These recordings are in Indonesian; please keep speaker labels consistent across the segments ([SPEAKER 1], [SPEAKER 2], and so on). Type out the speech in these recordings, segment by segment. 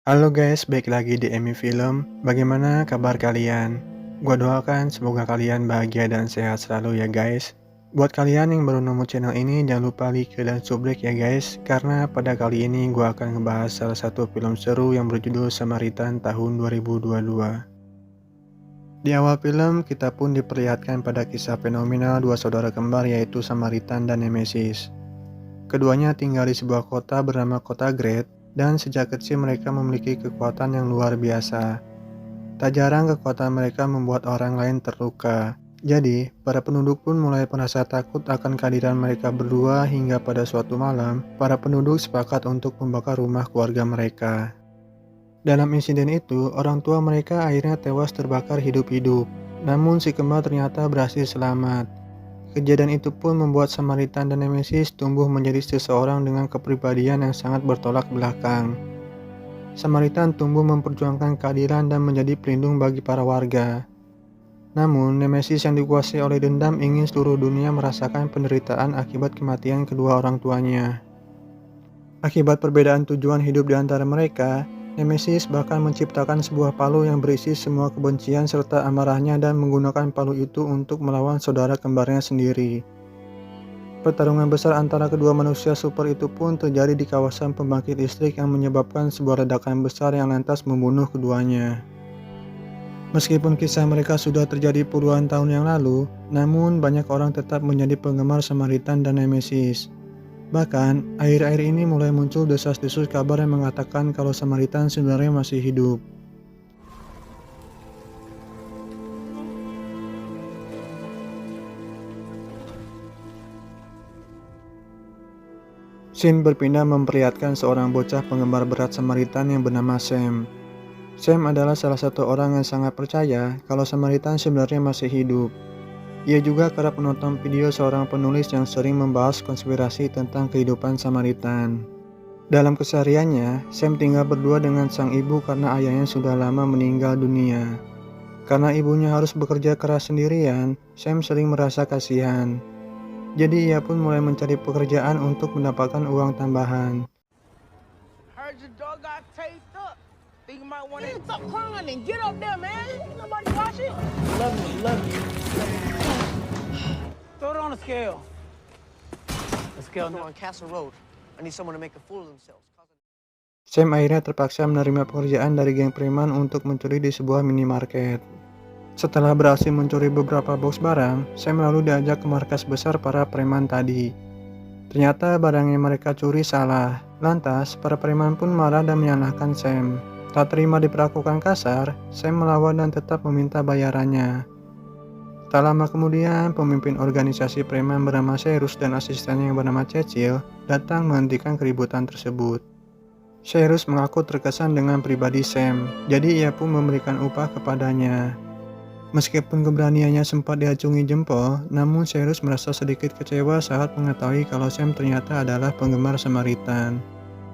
[SPEAKER 1] Halo guys, balik lagi di Emi Film. Bagaimana kabar kalian? Gua doakan semoga kalian bahagia dan sehat selalu ya guys. Buat kalian yang baru nemu channel ini, jangan lupa like dan subrek ya guys. Karena pada kali ini gua akan ngebahas salah satu film seru yang berjudul Samaritan tahun 2022. Di awal film, kita pun diperlihatkan pada kisah fenomenal dua saudara kembar yaitu Samaritan dan Nemesis. Keduanya tinggal di sebuah kota bernama Kota Great, dan sejak kecil mereka memiliki kekuatan yang luar biasa. Tak jarang kekuatan mereka membuat orang lain terluka. Jadi, para penduduk pun mulai merasa takut akan kehadiran mereka berdua hingga pada suatu malam, para penduduk sepakat untuk membakar rumah keluarga mereka. Dalam insiden itu, orang tua mereka akhirnya tewas terbakar hidup-hidup. Namun si kembar ternyata berhasil selamat. Kejadian itu pun membuat Samaritan dan Nemesis tumbuh menjadi seseorang dengan kepribadian yang sangat bertolak belakang. Samaritan tumbuh memperjuangkan keadilan dan menjadi pelindung bagi para warga. Namun, Nemesis yang dikuasai oleh dendam ingin seluruh dunia merasakan penderitaan akibat kematian kedua orang tuanya. Akibat perbedaan tujuan hidup di antara mereka, Nemesis bahkan menciptakan sebuah palu yang berisi semua kebencian serta amarahnya dan menggunakan palu itu untuk melawan saudara kembarnya sendiri. Pertarungan besar antara kedua manusia super itu pun terjadi di kawasan pembangkit listrik yang menyebabkan sebuah ledakan besar yang lantas membunuh keduanya. Meskipun kisah mereka sudah terjadi puluhan tahun yang lalu, namun banyak orang tetap menjadi penggemar Samaritan dan Nemesis. Bahkan, akhir-akhir ini mulai muncul desas-desus kabar yang mengatakan kalau Samaritan sebenarnya masih hidup. Scene berpindah memperlihatkan seorang bocah penggemar berat Samaritan yang bernama Sam. Sam adalah salah satu orang yang sangat percaya kalau Samaritan sebenarnya masih hidup. Ia juga kerap menonton video seorang penulis yang sering membahas konspirasi tentang kehidupan Samaritan. Dalam kesehariannya, Sam tinggal berdua dengan sang ibu karena ayahnya sudah lama meninggal dunia. Karena ibunya harus bekerja keras sendirian, Sam sering merasa kasihan. Jadi ia pun mulai mencari pekerjaan untuk mendapatkan uang tambahan.
[SPEAKER 2] Heard your dog got taped up. Think you might want to stop crying and get up there, man. Ain't nobody watching. Love me. Throw it on the scale. The scale
[SPEAKER 3] On Castle Road. I need someone to make a fool of themselves.
[SPEAKER 1] Sam akhirnya terpaksa menerima pekerjaan dari geng preman untuk mencuri di sebuah minimarket. Setelah berhasil mencuri beberapa box barang, Sam lalu diajak ke markas besar para preman tadi. Ternyata barang yang mereka curi salah. Lantas, para preman pun marah dan menyalahkan Sam. Tak terima diperlakukan kasar, Sam melawan dan tetap meminta bayarannya. Tak lama kemudian, pemimpin organisasi preman bernama Cyrus dan asistennya yang bernama Cecil datang menghentikan keributan tersebut. Cyrus mengaku terkesan dengan pribadi Sam, jadi ia pun memberikan upah kepadanya. Meskipun keberaniannya sempat diacungi jempol, namun Cyrus merasa sedikit kecewa saat mengetahui kalau Sam ternyata adalah penggemar Samaritan.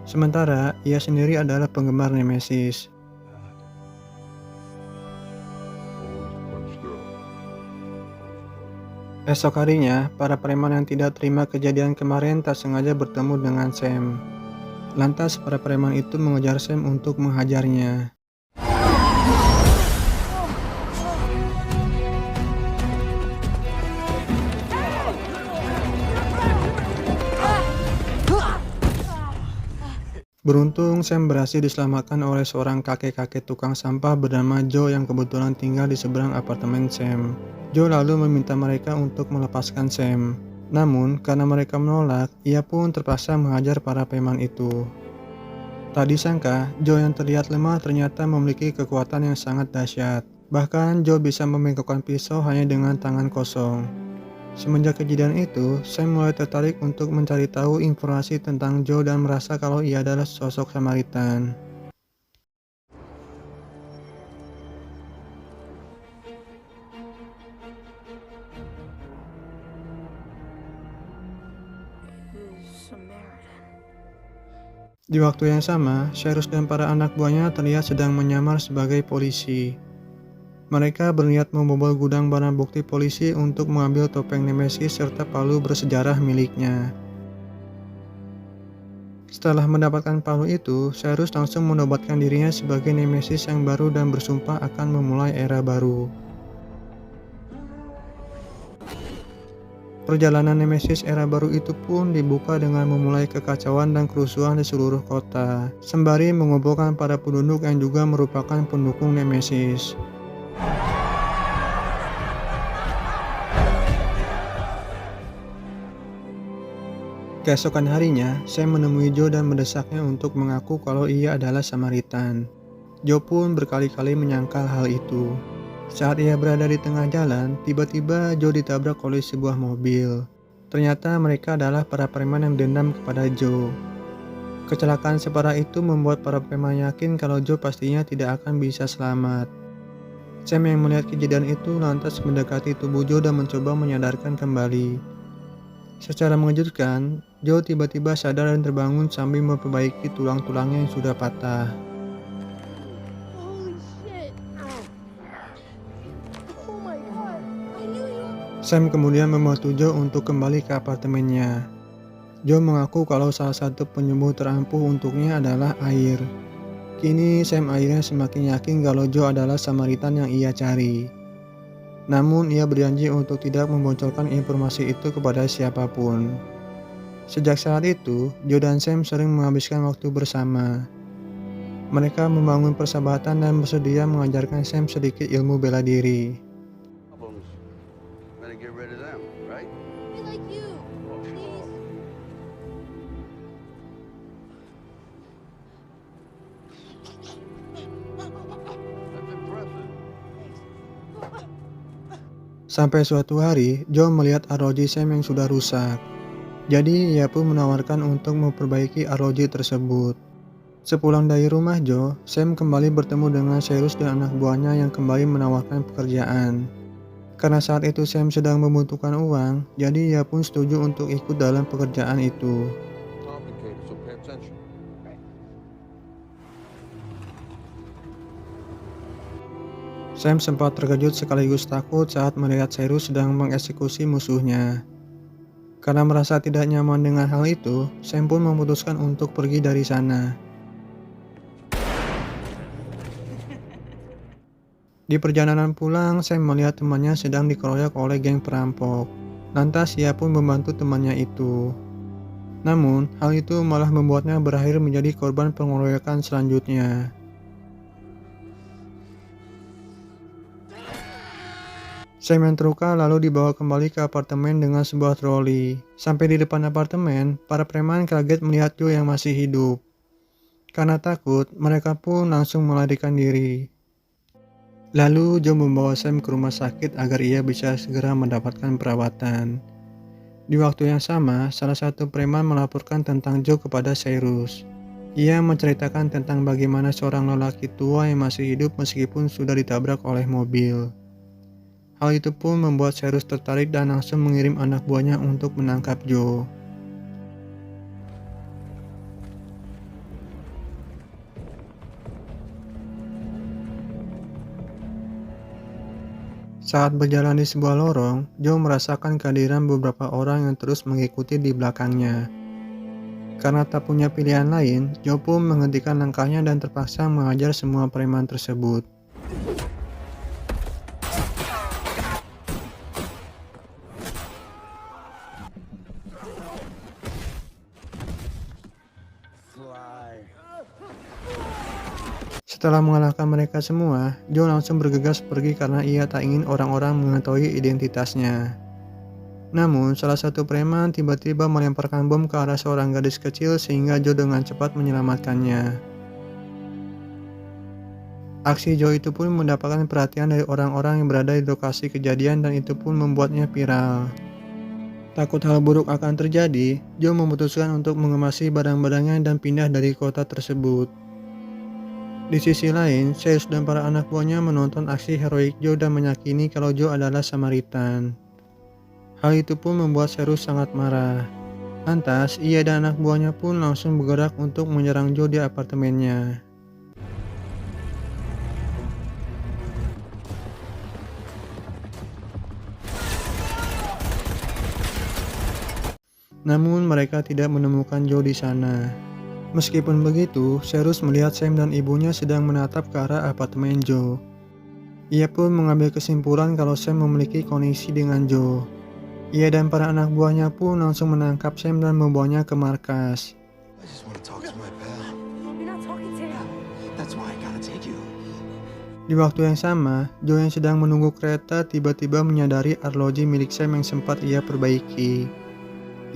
[SPEAKER 1] Sementara, ia sendiri adalah penggemar Nemesis. Esok harinya, para preman yang tidak terima kejadian kemarin tak sengaja bertemu dengan Sam. Lantas, para preman itu mengejar Sam untuk menghajarnya. Beruntung, Sam berhasil diselamatkan oleh seorang kakek-kakek tukang sampah bernama Joe yang kebetulan tinggal di seberang apartemen Sam. Joe lalu meminta mereka untuk melepaskan Sam. Namun, karena mereka menolak, ia pun terpaksa menghajar para preman itu. Tak disangka, Joe yang terlihat lemah ternyata memiliki kekuatan yang sangat dahsyat. Bahkan, Joe bisa membengkokkan pisau hanya dengan tangan kosong. Semenjak kejadian itu, Sam mulai tertarik untuk mencari tahu informasi tentang Joe dan merasa kalau ia adalah sosok Samaritan. Di waktu yang sama, Cyrus dan para anak buahnya terlihat sedang menyamar sebagai polisi. Mereka berniat membobol gudang barang bukti polisi untuk mengambil topeng Nemesis serta palu bersejarah miliknya. Setelah mendapatkan palu itu, Cyrus langsung menobatkan dirinya sebagai Nemesis yang baru dan bersumpah akan memulai era baru. Perjalanan Nemesis era baru itu pun dibuka dengan memulai kekacauan dan kerusuhan di seluruh kota, sembari mengumpulkan para penduduk yang juga merupakan pendukung Nemesis. Keesokan harinya, Sam menemui Joe dan mendesaknya untuk mengaku kalau ia adalah Samaritan. Joe pun berkali-kali menyangkal hal itu. Saat ia berada di tengah jalan, tiba-tiba Joe ditabrak oleh sebuah mobil. Ternyata mereka adalah para preman yang dendam kepada Joe. Kecelakaan separah itu membuat para preman yakin kalau Joe pastinya tidak akan bisa selamat. Sam yang melihat kejadian itu lantas mendekati tubuh Joe dan mencoba menyadarkan kembali. Secara mengejutkan, Joe tiba-tiba sadar dan terbangun sambil memperbaiki tulang-tulangnya yang sudah patah.
[SPEAKER 2] Holy shit. Oh my god. I knew you.
[SPEAKER 1] Sam kemudian membantu Joe untuk kembali ke apartemennya. Joe mengaku kalau salah satu penyembuh terampuh untuknya adalah air. Kini Sam akhirnya semakin yakin kalau Joe adalah Samaritan yang ia cari. Namun ia berjanji untuk tidak membocorkan informasi itu kepada siapapun. Sejak saat itu, Joe dan Sam sering menghabiskan waktu bersama. Mereka membangun persahabatan dan bersedia mengajarkan Sam sedikit ilmu bela diri.
[SPEAKER 4] Problems. Better get rid of them, right?
[SPEAKER 2] We like you. Please.
[SPEAKER 4] That's impressive.
[SPEAKER 1] Sampai suatu hari, Joe melihat arloji Sam yang sudah rusak. Jadi ia pun menawarkan untuk memperbaiki arloji tersebut. Sepulang dari rumah Joe, Sam kembali bertemu dengan Cyrus dan anak buahnya yang kembali menawarkan pekerjaan. Karena saat itu Sam sedang membutuhkan uang, jadi ia pun setuju untuk ikut dalam pekerjaan itu.
[SPEAKER 4] Complicated, so pay attention.
[SPEAKER 1] Sam sempat terkejut sekaligus takut saat melihat Cyrus sedang mengeksekusi musuhnya. Karena merasa tidak nyaman dengan hal itu, Sam pun memutuskan untuk pergi dari sana. Di perjalanan pulang, Sam melihat temannya sedang dikeroyok oleh geng perampok. Lantas ia pun membantu temannya itu. Namun, hal itu malah membuatnya berakhir menjadi korban pengeroyokan selanjutnya. Sam yang terluka lalu dibawa kembali ke apartemen dengan sebuah troli. Sampai di depan apartemen, para preman kaget melihat Joe yang masih hidup. Karena takut, mereka pun langsung melarikan diri. Lalu Joe membawa Sam ke rumah sakit agar ia bisa segera mendapatkan perawatan. Di waktu yang sama, salah satu preman melaporkan tentang Joe kepada Cyrus. Ia menceritakan tentang bagaimana seorang lelaki tua yang masih hidup meskipun sudah ditabrak oleh mobil. Hal itu pun membuat Cyrus tertarik dan langsung mengirim anak buahnya untuk menangkap Joe. Saat berjalan di sebuah lorong, Joe merasakan kehadiran beberapa orang yang terus mengikuti di belakangnya. Karena tak punya pilihan lain, Joe pun menghentikan langkahnya dan terpaksa mengajar semua preman tersebut. Setelah mengalahkan mereka semua, Joe langsung bergegas pergi karena ia tak ingin orang-orang mengetahui identitasnya. Namun, salah satu preman tiba-tiba melemparkan bom ke arah seorang gadis kecil sehingga Joe dengan cepat menyelamatkannya. Aksi Joe itu pun mendapatkan perhatian dari orang-orang yang berada di lokasi kejadian dan itu pun membuatnya viral. Takut hal buruk akan terjadi, Joe memutuskan untuk mengemasi barang-barangnya dan pindah dari kota tersebut. Di sisi lain, Cyrus dan para anak buahnya menonton aksi heroik Joe dan meyakini kalau Joe adalah Samaritan. Hal itu pun membuat Cyrus sangat marah. Lantas, ia dan anak buahnya pun langsung bergerak untuk menyerang Joe di apartemennya. Namun mereka tidak menemukan Joe di sana. Meskipun begitu, Cyrus melihat Sam dan ibunya sedang menatap ke arah apartemen Joe. Ia pun mengambil kesimpulan kalau Sam memiliki koneksi dengan Joe. Ia dan para anak buahnya pun langsung menangkap Sam dan membawanya ke markas.
[SPEAKER 5] I just want to talk to my pal.
[SPEAKER 6] You're not talking to him.
[SPEAKER 5] That's why I gotta take you.
[SPEAKER 1] Di waktu yang sama, Joe yang sedang menunggu kereta tiba-tiba menyadari arloji milik Sam yang sempat ia perbaiki.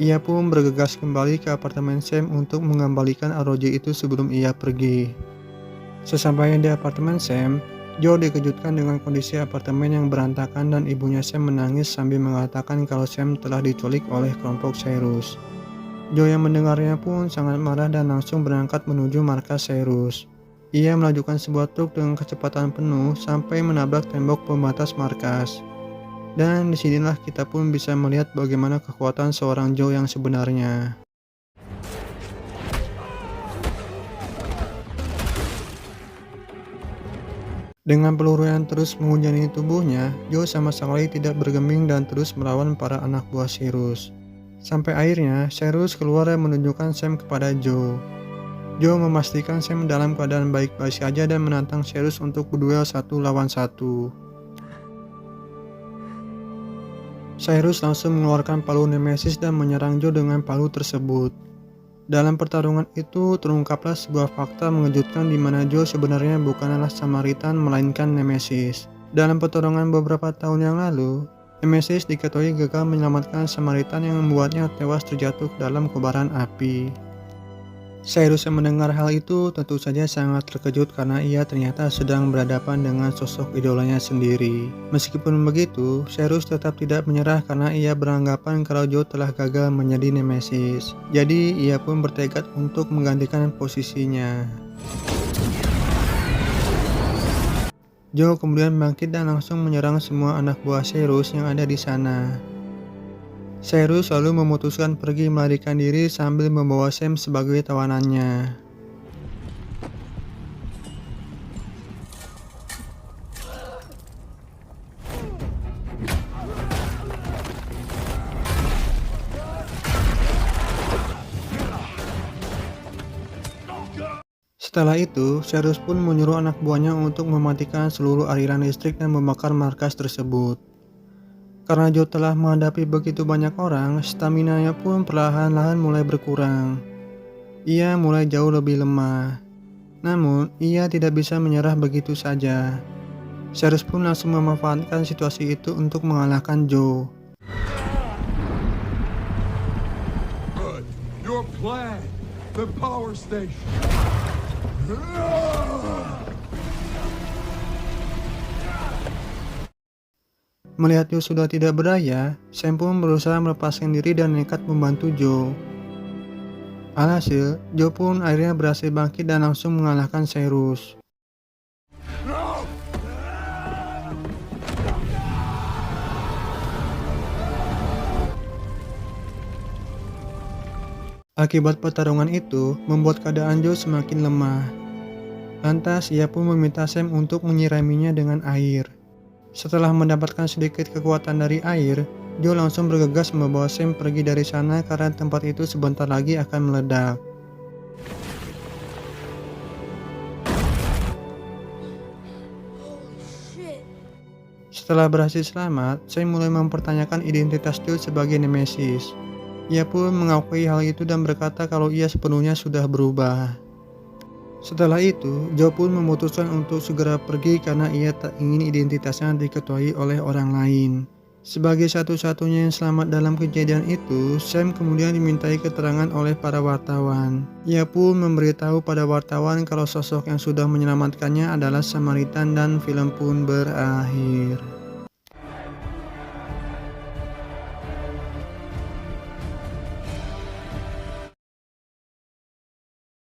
[SPEAKER 1] Ia pun bergegas kembali ke apartemen Sam untuk mengembalikan arloji itu sebelum ia pergi. Sesampainya di apartemen Sam, Joe dikejutkan dengan kondisi apartemen yang berantakan dan ibunya Sam menangis sambil mengatakan kalau Sam telah diculik oleh kelompok Cyrus. Joe yang mendengarnya pun sangat marah dan langsung berangkat menuju markas Cyrus. Ia melajukan sebuah truk dengan kecepatan penuh sampai menabrak tembok pembatas markas. Dan disinilah kita pun bisa melihat bagaimana kekuatan seorang Joe yang sebenarnya. Dengan peluru yang terus menghujani tubuhnya, Joe sama sekali tidak bergeming dan terus melawan para anak buah Cyrus. Sampai akhirnya, Cyrus keluar dan menunjukkan Sam kepada Joe. Joe memastikan Sam dalam keadaan baik-baik saja dan menantang Cyrus untuk berduel 1 lawan 1. Cyrus langsung mengeluarkan palu Nemesis dan menyerang Joe dengan palu tersebut. Dalam pertarungan itu terungkaplah sebuah fakta mengejutkan di mana Joe sebenarnya bukanlah Samaritan melainkan Nemesis. Dalam pertarungan beberapa tahun yang lalu, Nemesis diketahui gagal menyelamatkan Samaritan yang membuatnya tewas terjatuh ke dalam kobaran api. Cyrus yang mendengar hal itu tentu saja sangat terkejut karena ia ternyata sedang berhadapan dengan sosok idolanya sendiri. Meskipun begitu, Cyrus tetap tidak menyerah karena ia beranggapan kalau Joe telah gagal menjadi Nemesis. Jadi ia pun bertekad untuk menggantikan posisinya. Joe kemudian bangkit dan langsung menyerang semua anak buah Cyrus yang ada di sana. Cyrus lalu memutuskan pergi melarikan diri sambil membawa Sam sebagai tawanannya. Setelah itu, Cyrus pun menyuruh anak buahnya untuk mematikan seluruh aliran listrik dan membakar markas tersebut. Karena Joe telah menghadapi begitu banyak orang, stamina-nya pun perlahan-lahan mulai berkurang. Ia mulai jauh lebih lemah. Namun, ia tidak bisa menyerah begitu saja. Cyrus pun langsung memanfaatkan situasi itu untuk mengalahkan Joe.
[SPEAKER 7] Good. Your plan. The power station.
[SPEAKER 1] Melihat Joe sudah tidak berdaya, Sam pun berusaha melepaskan diri dan nekat membantu Joe. Alhasil, Joe pun akhirnya berhasil bangkit dan langsung mengalahkan Cyrus. Akibat pertarungan itu, membuat keadaan Joe semakin lemah. Lantas, ia pun meminta Sam untuk menyiraminya dengan air. Setelah mendapatkan sedikit kekuatan dari air, Joe langsung bergegas membawa Sam pergi dari sana karena tempat itu sebentar lagi akan meledak. Setelah berhasil selamat, Sam mulai mempertanyakan identitas Joe sebagai Nemesis. Ia pun mengakui hal itu dan berkata kalau ia sepenuhnya sudah berubah. Setelah itu, Joe pun memutuskan untuk segera pergi karena ia tak ingin identitasnya diketahui oleh orang lain. Sebagai satu-satunya yang selamat dalam kejadian itu, Sam kemudian dimintai keterangan oleh para wartawan. Ia pun memberitahu pada wartawan kalau sosok yang sudah menyelamatkannya adalah Samaritan dan film pun berakhir.